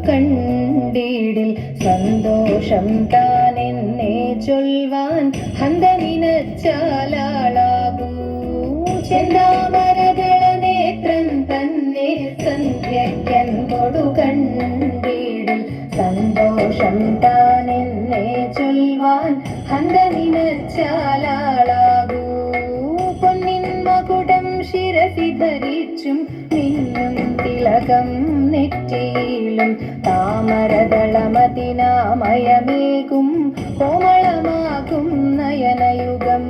കണ്ടിടിൽ സന്തോഷം താനെന്നെ ചൊൽവാൻ ഹന്ത നിനച്ചാലാളാകൂ ചെന്താമരകള നേത്രം തന്നെ സന്ധ്യക്കൻ കൊടു കണ്ടിടിൽ സന്തോഷം താനെന്നെ ചൊൽവാൻ ഹന്ത നിനച്ചാലാളാകൂ പൊന്നിൻ മകുടം ശിരസി ധരിച്ചും നിന്നും തിലകം നെറ്റിയിലും താമരദളമതിനാമയമേകും കോമളമാകും നയനയുഗം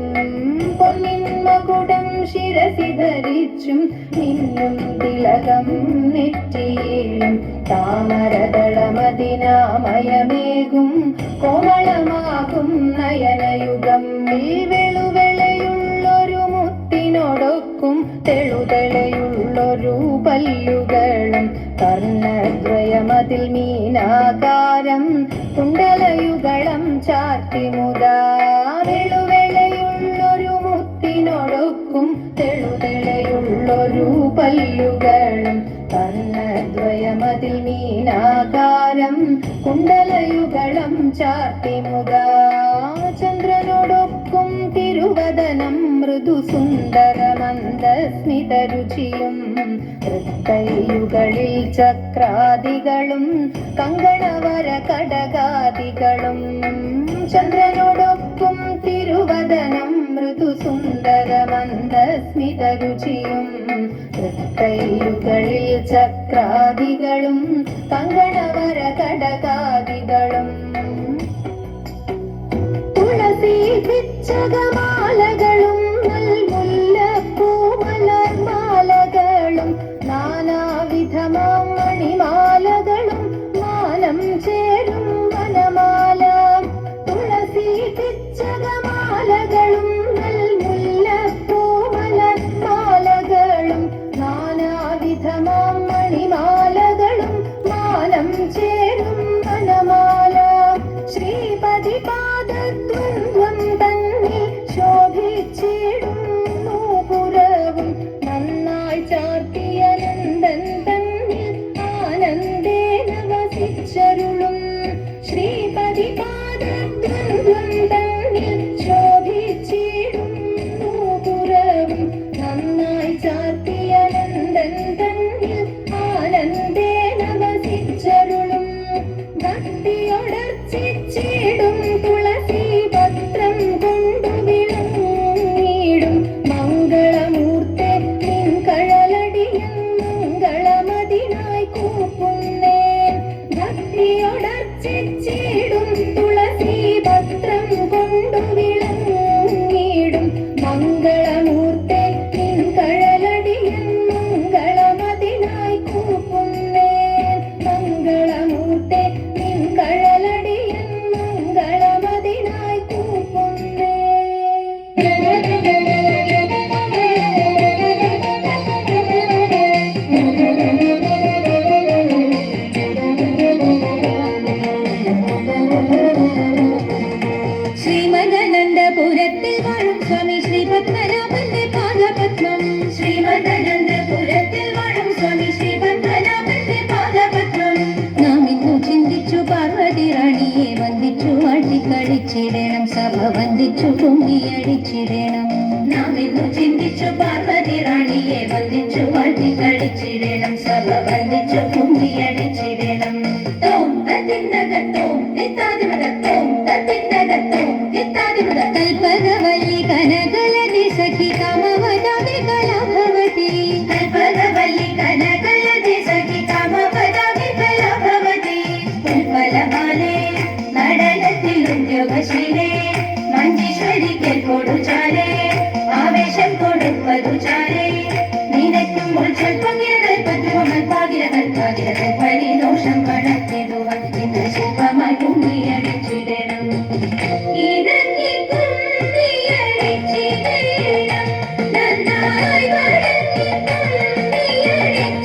പൊന്നിൻ മകുടം ശിരസി ധരിച്ചും നിന്നും തിലകം നെറ്റിയിലും താമരദളമതിനാമയമേകും കോമളമാകും നയനയുഗം വെളുവെളയുള്ളൊരു മുത്തിനോടൊക്കും തെളുതെളയുള്ളൊരു പല്ലുകളും കർണദ്വയമതിൽ മീനാകാരം കുണ്ടലയുഗളം ചാർത്തിമുതാ വെളുവെളയുള്ളൊരു മുത്തിനോടൊക്കും തെളുതെളയുള്ളൊരു പല്ലുകളും കർണദ്വയമതിൽ മീനാകാരം കുണ്ടലയുഗളം ചാർത്തിമുതാ ചന്ദ്രനോടൊക്കും തിരുവദനം മൃദു സുന്ദര മന്ദ മന്ദസ്മിതരുചിയും തൃക്കൈയുകളിൽ ചക്രാദികളും കങ്കണവര കടകാദികളും ചന്ദ്രനോടൊപ്പം തിരുവദനം മൃദുസുന്ദര മന്ദസ്മിതരുചിയും തൃക്കൈയുകളിൽ ചക്രാദികളും കങ്കണവര കടകാദികളും തുളസി പിച്ചകമാലകളും നൽമുല്ലപ്പൂമലർമാലകളും നാനാവിധമാം മണിമാലകളും മാനം ചേരും വനമാല തുളസി പിച്ചകമാലകളും നൽമുല്ലപ്പൂമലർമാലകളും നാനാവിധമാം മണിമാലകളും മാനം ചേരും വനമാല ശ്രീപതി പാദദ്വന്ദ്വം തന്നിൽ ശോഭിച്ചിടും നൂപുരവും നന്നായി ചാർത്തിയ നന്ദൻ തന്നിൽ ആനന്ദേന വസിച്ചരുളും ശ്രീപതി പാദദ്വന്ദ്വം തന്നിൽ ശോഭിച്ചിടും നൂപുരവും നന്നായി ചാർത്തിയ നന്ദൻ തന്നിൽ ആനന്ദേന വസിച്ചരുളും ഭക്തിയോടർച്ചിടും തുളസി പത്രം കൊണ്ടു വിളങ്ങിടും മംഗളമൂർത്തെ നിൻ കഴലടിയും മംഗളമതിനായി കൂപ്പുന്നേൻ ഭക്തിയോടർച്ചിടും തുളസി പത്രം കൊണ്ടു വിളങ്ങിടും മംഗളമൂർത്തെ നിൻ കഴലടിയും മംഗളമതിനായി കൂപ്പുന്നേൻ മംഗളമൂർത്തെ നിൻ കഴലടിയും മംഗളമതിനായി കൂപ്പുന്നേൻ ശ്രീമദനന്ദപുരത്തിൽ വാഴും സ്വാമി ശ്രീ പത്മനാഭന്റെ പാദപത്മം ശ്രീമദനന്ദപുരത്തിൽ വാഴും സ്വാമി ശ്രീ പത്മനാഭന്റെ പാദപത്മം നാം ഇന്നു ചിന്തിച്ചു പാർവതി റാണിയെ വന്ദിച്ചു ആട്ടിക്കളിച്ചിടണം സഭ വന്ദിച്ചു കുമ്മിയടിച്ചിടണം നാം ഇന്നു ചിന്തിച്ചു പാർവതി റാണിയെ വന്ദിച്ചു ആട്ടിക്കളിച്ചിടണം സഭ വന്ദിച്ചു കുമ്മിയടിച്ചിടണം തോം തത്തിന്നകത്തോം നിത്താതിമതത്തോം തത്തിന്നകത്തോം കൽപകവല്ലി കനകലതി സഖി കാമവദാതി കലാഭവതി കൽപകവല്ലി കനകലതി സഖി കാമവദാതി കലാഭവതി പുൽഫലമാലേ നടനത്തിൽ ഉദ്യോഗശീലേ മഞ്ജീശ്വരിക്ക് കൊടുചാലേ ആവേശം കൊടുപ്പതു ചാലേ നിനക്കും ഉൾച്ചൽപ്പങ്ങിര കൽപ്പദ്രുവമൽപാകിര കൽപ്പാകിര കൽപ്പരി ദോഷം കടത്തിടുവ ഇന്ന് ശില്പമായി കുമ്മിയടിച്ചിടണം ഇടങ്ങി കുമ്മിയടിച്ചിടണം നന്നായി വഴങ്ങി കുമ്മിയടിച്ചിടണം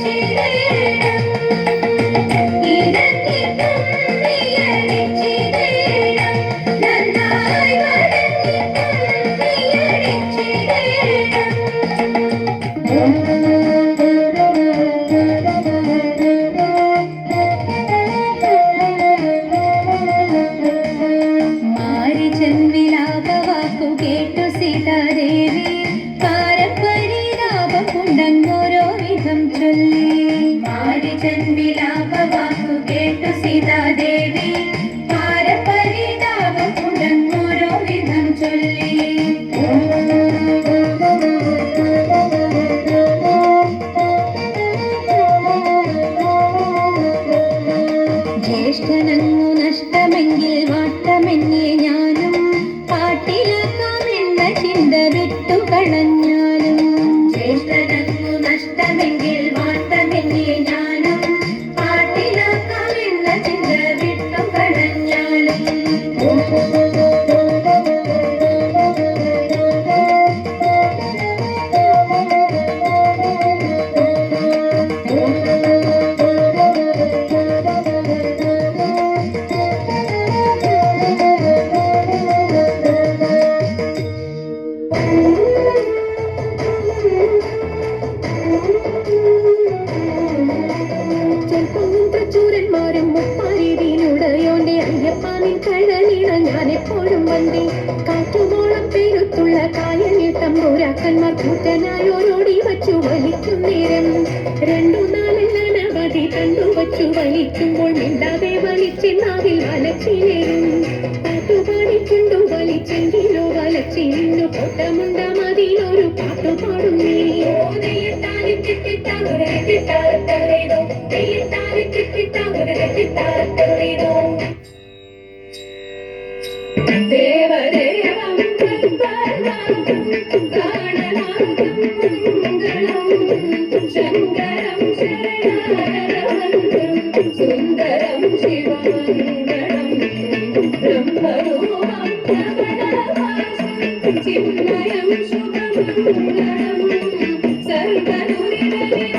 ഇടങ്ങി കുമ്മിയടിച്ചിടണം നന്നായി വഴങ്ങി കേട്ടു സീതാദേവി കാരപ്പരിതാപം കൊണ്ടങ്ങോരോ വിധം ചൊല്ലി മാരിചൻ വിലാപവാക്കു കേട്ടു സീതാദേവി കാരപ്പരിതാപം കൊണ്ടങ്ങോരോ വിധം ചൊല്ലി ജ്യേഷ്ഠനങ്ങു നഷ്ടമെങ്കിൽ വാട്ടമെന്നിയ ഞാനും പാട്ടിലാക്കാമെന്ന ചിന്ത വിട്ടു കളഞ്ഞാലും ജ്യേഷ്ഠനങ്ങു നഷ്ടമെങ്കിൽ വാട്ടമെന്നിയ ഞാനും പാട്ടിലാക്കാമെന്ന ചിന്ത വിട്ടു കളഞ്ഞാലും ചൂരന്മാരും മുപ്പാരീതിയിലുടയോന്റെ അയ്യപ്പാനിൻ കഴലിണ ഞാൻ എപ്പോഴും വന്നേ. കാറ്റുമോളം പേരുത്തുള്ള കായലിൽ തമ്പുരാക്കന്മാർ കൂറ്റനായോരോടി വച്ചു വലിക്കും നേരം. 2-4 അനവധി കണ്ടു വച്ചു വലിക്കുമ്പോൾ മിണ്ടാതെ വലിച്ചെന്നാവിൽ വലച്ചിലേറും. പാട്ടുപാടിക്കൊണ്ടു വലിച്ചെങ്കിലോ വലച്ചിരുന്നു പൊട്ടമുണ്ട മതിലൊരു പാട്ടുപാടുന്നേ. ദേവദേവം ശങ്കരം ശരണാരവന്ദം സുന്ദരം ശിവമംഗളം ബ്രഹ്മരൂപം ചിന്മയം ശുഭമംഗളം സർവദുരിതനിവാരണം